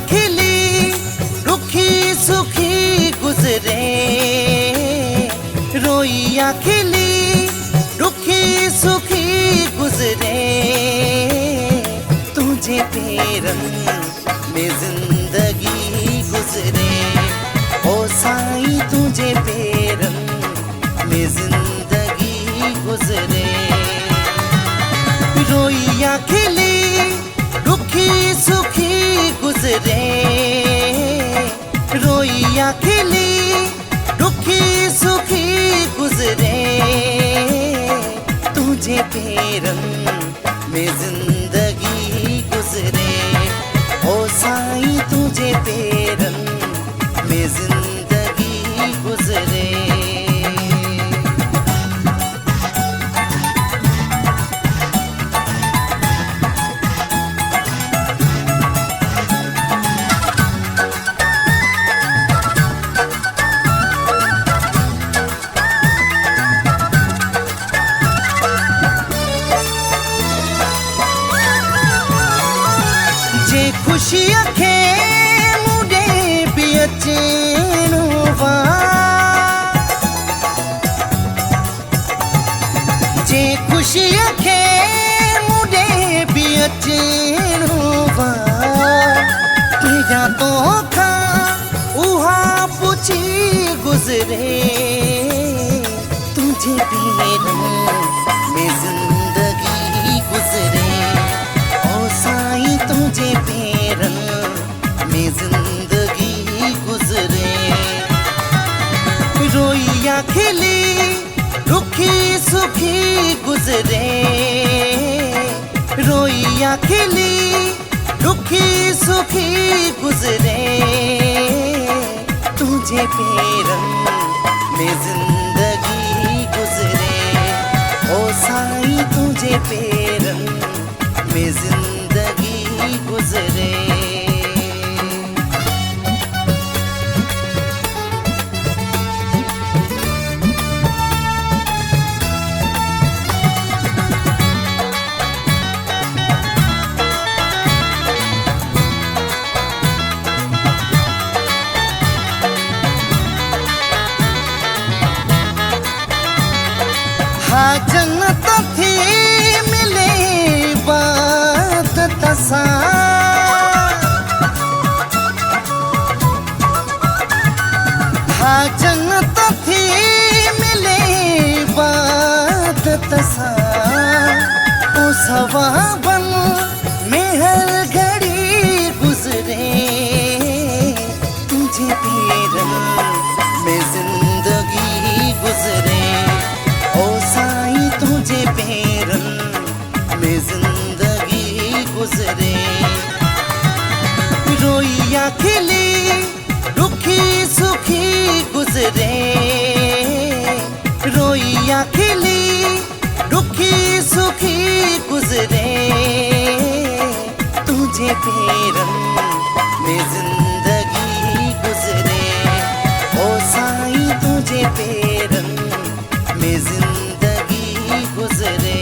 खिली रुखी सुखी गुजरे, रोइयां खिली रुखी सुखी गुजरे, तुझे पेरन में जिंदगी गुजरे। ओ साईं तुझे पेरन में जिंदगी गुजरे। रोइयां खिली रुखी सुखी गुजरे, रोइयां खिली रुखी सुखी गुजरे, तुझे पेरन में जिंदगी गुजरे। ओ साईं तुझे पेरन में जिंदगी गुजरे। जे खुशी अखे मुझे भी अचेनो वा, जे खुशी अखे मुझे भी अचेनो वा, तेरा तो खा उहा पुछी गुजरे, तुझे पेरन में जिंदगी गुजरे। ओ साईं तुझे पेरन में जिंदगी गुजरे। रोइयां खिली रुखी सुखी गुजरे, रोइयां खिली रुखी सुखी गुजरे, तुझे पेरन में जिंदगी गुजरे। ओ साईं तुझे पेरन में जिंदगी गुजरे। हाँ जन्नत थी मिले बात तसा, हाँ जन्नत थी मिले बात तसा, ओ सवाबन में हर घड़ी गुजरे, तुझे पेरन में जिंदगी गुजरे। ओ साईं तुझे पेरन में जिंदगी गुजरे। रोइयां खिली रुखी सुखी गुजरे, रोइयां खिली रुखी सुखी गुजरे, तुझे पेरन में जिंदगी गुजरे। ओ साईं तुझे पेरन में जिंदगी गुजरे।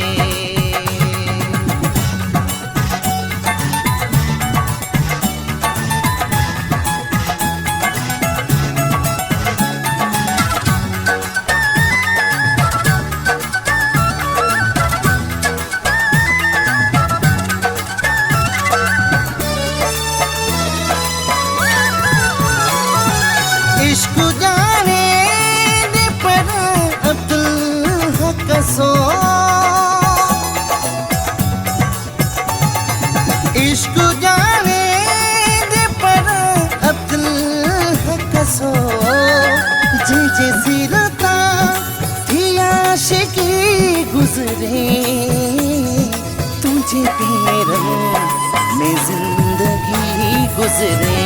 इश्क जाने दे पर अब्दुल हक सो, इश्क जाने दे पर अब्दुल हक सो, जे सिरता थी आशिकी गुजरे, तुझे पेरन में जिंदगी गुजरे।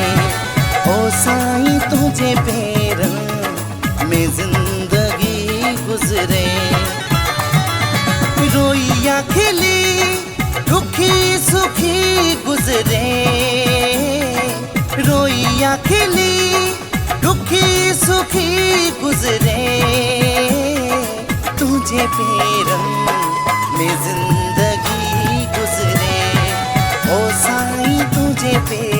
ओ साईं तुझे पेरन में जिंदगी गुजरे। रोइयां खिली रुखी सुखी गुजरे, रोइयां खिली रुखी सुखी गुजरे, तुझे पेरन में जिंदगी गुजरे। ओ साईं तुझे पेरन